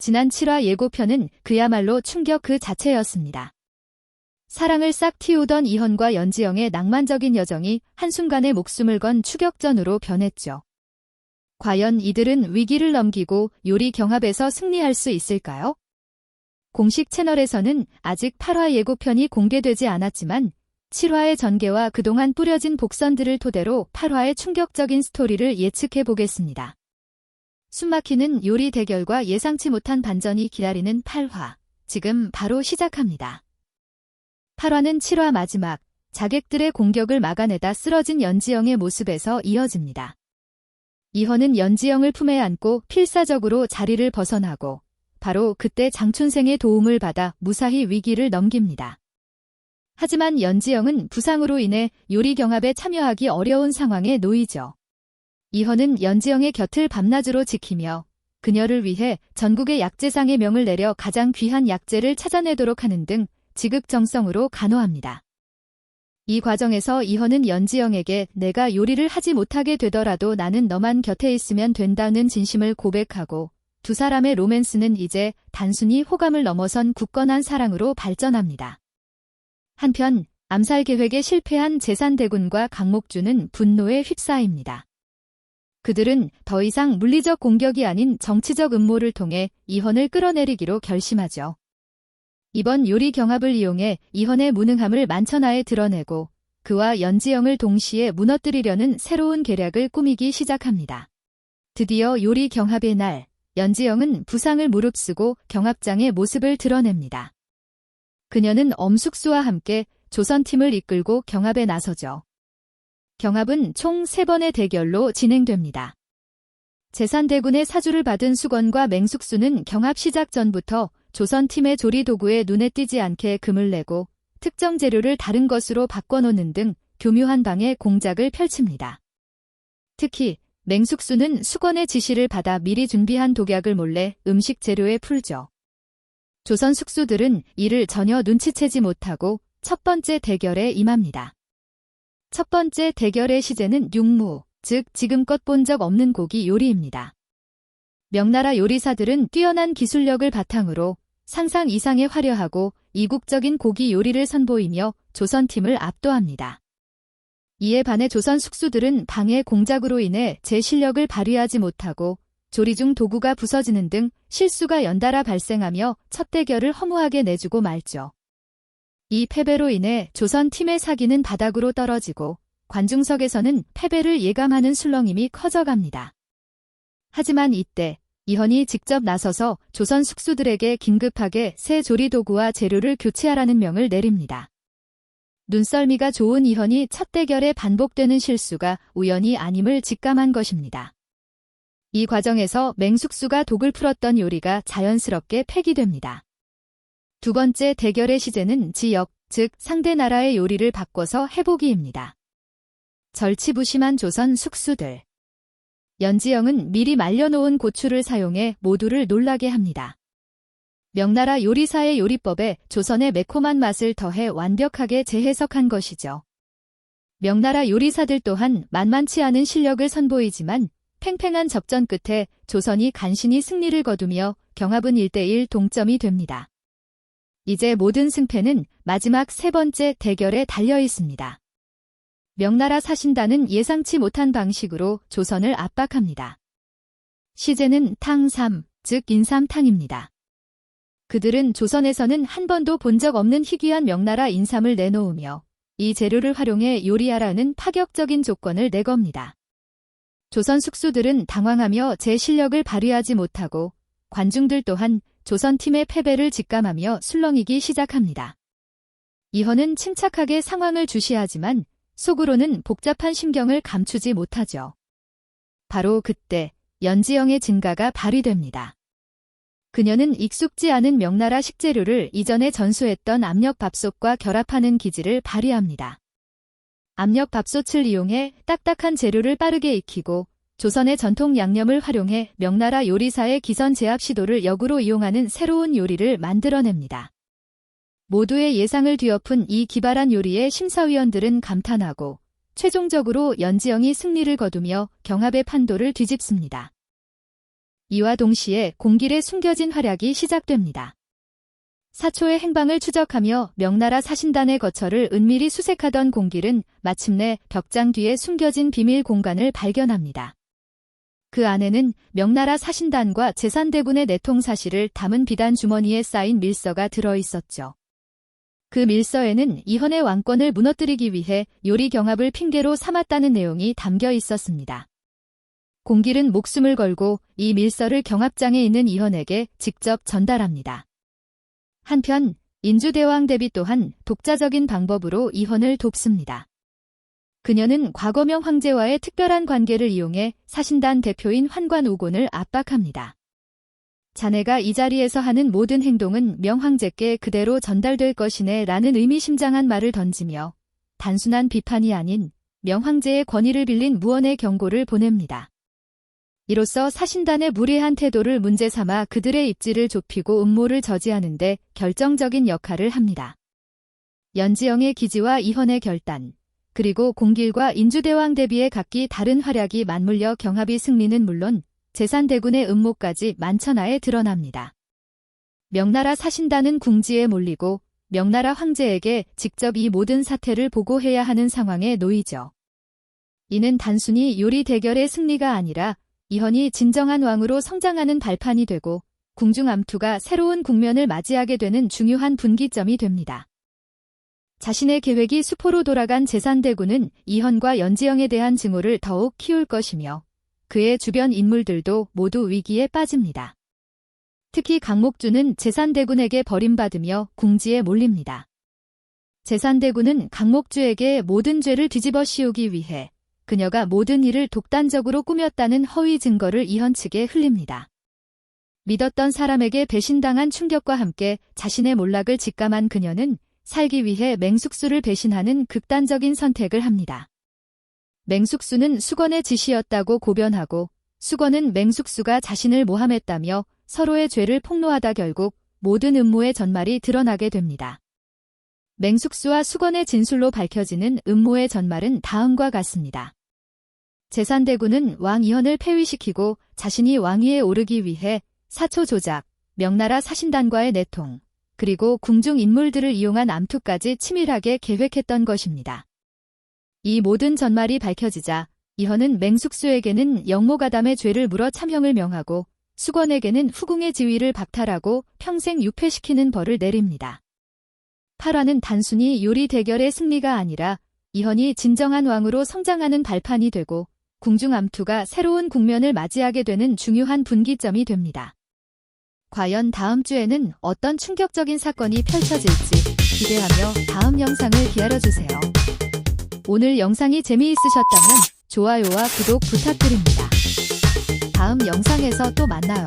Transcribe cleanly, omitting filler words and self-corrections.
지난 7화 예고편은 그야말로 충격 그 자체였습니다. 사랑을 싹 틔우던 이현과 연지영의 낭만적인 여정이 한순간에 목숨을 건 추격전으로 변했죠. 과연 이들은 위기를 넘기고 요리 경합에서 승리할 수 있을까요? 공식 채널에서는 아직 8화 예고편이 공개되지 않았지만 7화의 전개와 그동안 뿌려진 복선들을 토대로 8화의 충격적인 스토리를 예측해 보겠습니다. 숨막히는 요리 대결과 예상치 못한 반전이 기다리는 8화, 지금 바로 시작합니다. 8화는 7화 마지막, 자객들의 공격을 막아내다 쓰러진 연지영의 모습에서 이어집니다. 이현은 연지영을 품에 안고 필사적으로 자리를 벗어나고 바로 그때 장춘생의 도움을 받아 무사히 위기를 넘깁니다. 하지만 연지영은 부상으로 인해 요리 경합에 참여하기 어려운 상황에 놓이죠. 이현은 연지영의 곁을 밤낮으로 지키며 그녀를 위해 전국의 약재상의 명을 내려 가장 귀한 약재를 찾아내도록 하는 등 지극정성으로 간호합니다. 이 과정에서 이현은 연지영에게 내가 요리를 하지 못하게 되더라도 나는 너만 곁에 있으면 된다는 진심을 고백하고 두 사람의 로맨스는 이제 단순히 호감을 넘어선 굳건한 사랑으로 발전합니다. 한편 암살 계획에 실패한 제산대군과 강목주는 분노에 휩싸입니다. 그들은 더 이상 물리적 공격이 아닌 정치적 음모를 통해 이현을 끌어내리기로 결심하죠. 이번 요리 경합을 이용해 이현의 무능함을 만천하에 드러내고 그와 연지영을 동시에 무너뜨리려는 새로운 계략을 꾸미기 시작합니다. 드디어 요리 경합의 날, 연지영은 부상을 무릅쓰고 경합장의 모습을 드러냅니다. 그녀는 엄숙수와 함께 조선팀을 이끌고 경합에 나서죠. 경합은 총 3번의 대결로 진행됩니다. 제산대군의 사주를 받은 수건과 맹숙수는 경합 시작 전부터 조선팀의 조리도구에 눈에 띄지 않게 금을 내고 특정 재료를 다른 것으로 바꿔놓는 등 교묘한 방해 공작을 펼칩니다. 특히 맹숙수는 수건의 지시를 받아 미리 준비한 독약을 몰래 음식 재료에 풀죠. 조선 숙수들은 이를 전혀 눈치채지 못하고 첫 번째 대결에 임합니다. 첫 번째 대결의 시제는 육무, 즉 지금껏 본 적 없는 고기 요리입니다. 명나라 요리사들은 뛰어난 기술력을 바탕으로 상상 이상의 화려하고 이국적인 고기 요리를 선보이며 조선팀을 압도합니다. 이에 반해 조선 숙수들은 방해 공작으로 인해 제 실력을 발휘하지 못하고 조리 중 도구가 부서지는 등 실수가 연달아 발생하며 첫 대결을 허무하게 내주고 말죠. 이 패배로 인해 조선팀의 사기는 바닥으로 떨어지고 관중석에서는 패배를 예감하는 술렁임이 커져갑니다. 하지만 이때 이현이 직접 나서서 조선 숙수들에게 긴급하게 새 조리도구와 재료를 교체하라는 명을 내립니다. 눈썰미가 좋은 이현이 첫 대결에 반복되는 실수가 우연이 아님을 직감한 것입니다. 이 과정에서 맹숙수가 독을 풀었던 요리가 자연스럽게 폐기됩니다. 두 번째 대결의 시제는 지역, 즉 상대 나라의 요리를 바꿔서 해보기입니다. 절치부심한 조선 숙수들. 연지영은 미리 말려놓은 고추를 사용해 모두를 놀라게 합니다. 명나라 요리사의 요리법에 조선의 매콤한 맛을 더해 완벽하게 재해석한 것이죠. 명나라 요리사들 또한 만만치 않은 실력을 선보이지만 팽팽한 접전 끝에 조선이 간신히 승리를 거두며 경합은 1대1 동점이 됩니다. 이제 모든 승패는 마지막 세 번째 대결에 달려 있습니다. 명나라 사신단은 예상치 못한 방식으로 조선을 압박합니다. 시제는 탕삼, 즉 인삼탕입니다. 그들은 조선에서는 한 번도 본 적 없는 희귀한 명나라 인삼을 내놓으며 이 재료를 활용해 요리하라는 파격적인 조건을 내겁니다. 조선 숙수들은 당황하며 제 실력을 발휘하지 못하고 관중들 또한 조선팀의 패배를 직감하며 술렁이기 시작합니다. 이현은 침착하게 상황을 주시하지만 속으로는 복잡한 심경을 감추지 못하죠. 바로 그때 연지영의 진가가 발휘됩니다. 그녀는 익숙지 않은 명나라 식재료를 이전에 전수했던 압력밥솥과 결합하는 기질을 발휘합니다. 압력밥솥을 이용해 딱딱한 재료를 빠르게 익히고 조선의 전통 양념을 활용해 명나라 요리사의 기선 제압 시도를 역으로 이용하는 새로운 요리를 만들어냅니다. 모두의 예상을 뒤엎은 이 기발한 요리에 심사위원들은 감탄하고 최종적으로 연지영이 승리를 거두며 경합의 판도를 뒤집습니다. 이와 동시에 공길에 숨겨진 활약이 시작됩니다. 사초의 행방을 추적하며 명나라 사신단의 거처를 은밀히 수색하던 공길은 마침내 벽장 뒤에 숨겨진 비밀 공간을 발견합니다. 그 안에는 명나라 사신단과 제산대군의 내통 사실을 담은 비단 주머니에 쌓인 밀서가 들어있었죠. 그 밀서에는 이헌의 왕권을 무너뜨리기 위해 요리 경합을 핑계로 삼았다는 내용이 담겨 있었습니다. 공길은 목숨을 걸고 이 밀서를 경합장에 있는 이헌에게 직접 전달합니다. 한편 인주대왕 대비 또한 독자적인 방법으로 이헌을 돕습니다. 그녀는 과거명 황제와의 특별한 관계를 이용해 사신단 대표인 환관 우곤을 압박합니다. 자네가 이 자리에서 하는 모든 행동은 명황제께 그대로 전달될 것이네 라는 의미심장한 말을 던지며 단순한 비판이 아닌 명황제의 권위를 빌린 무언의 경고를 보냅니다. 이로써 사신단의 무례한 태도를 문제 삼아 그들의 입지를 좁히고 음모를 저지하는 데 결정적인 역할을 합니다. 연지영의 기지와 이헌의 결단, 그리고 공길과 인주대왕 대비의 각기 다른 활약이 맞물려 경합이 승리는 물론 제산대군의 음모까지 만천하에 드러납니다. 명나라 사신단은 궁지에 몰리고 명나라 황제에게 직접 이 모든 사태를 보고해야 하는 상황에 놓이죠. 이는 단순히 요리 대결의 승리가 아니라 이헌이 진정한 왕으로 성장하는 발판이 되고 궁중 암투가 새로운 국면을 맞이하게 되는 중요한 분기점이 됩니다. 자신의 계획이 수포로 돌아간 제산대군은 이헌과 연지영에 대한 증오를 더욱 키울 것이며 그의 주변 인물들도 모두 위기에 빠집니다. 특히 강목주는 제산대군에게 버림받으며 궁지에 몰립니다. 제산대군은 강목주에게 모든 죄를 뒤집어 씌우기 위해 그녀가 모든 일을 독단적으로 꾸몄다는 허위 증거를 이헌 측에 흘립니다. 믿었던 사람에게 배신당한 충격과 함께 자신의 몰락을 직감한 그녀는 살기 위해 맹숙수를 배신하는 극단적인 선택을 합니다. 맹숙수는 수건의 짓이었다고 고변하고 수건은 맹숙수가 자신을 모함했다며 서로의 죄를 폭로하다 결국 모든 음모의 전말이 드러나게 됩니다. 맹숙수와 수건의 진술로 밝혀지는 음모의 전말은 다음과 같습니다. 제산대군은 왕 이헌을 폐위시키고 자신이 왕위에 오르기 위해 사초 조작, 명나라 사신단과의 내통, 그리고 궁중 인물들을 이용한 암투까지 치밀하게 계획했던 것입니다. 이 모든 전말이 밝혀지자 이헌은 맹숙수에게는 영모가담의 죄를 물어 참형을 명하고 수건에게는 후궁의 지위를 박탈하고 평생 유폐시키는 벌을 내립니다. 8화는 단순히 요리 대결의 승리가 아니라 이헌이 진정한 왕으로 성장하는 발판이 되고 궁중 암투가 새로운 국면을 맞이하게 되는 중요한 분기점이 됩니다. 과연 다음 주에는 어떤 충격적인 사건이 펼쳐질지 기대하며 다음 영상을 기다려주세요. 오늘 영상이 재미있으셨다면 좋아요와 구독 부탁드립니다. 다음 영상에서 또 만나요.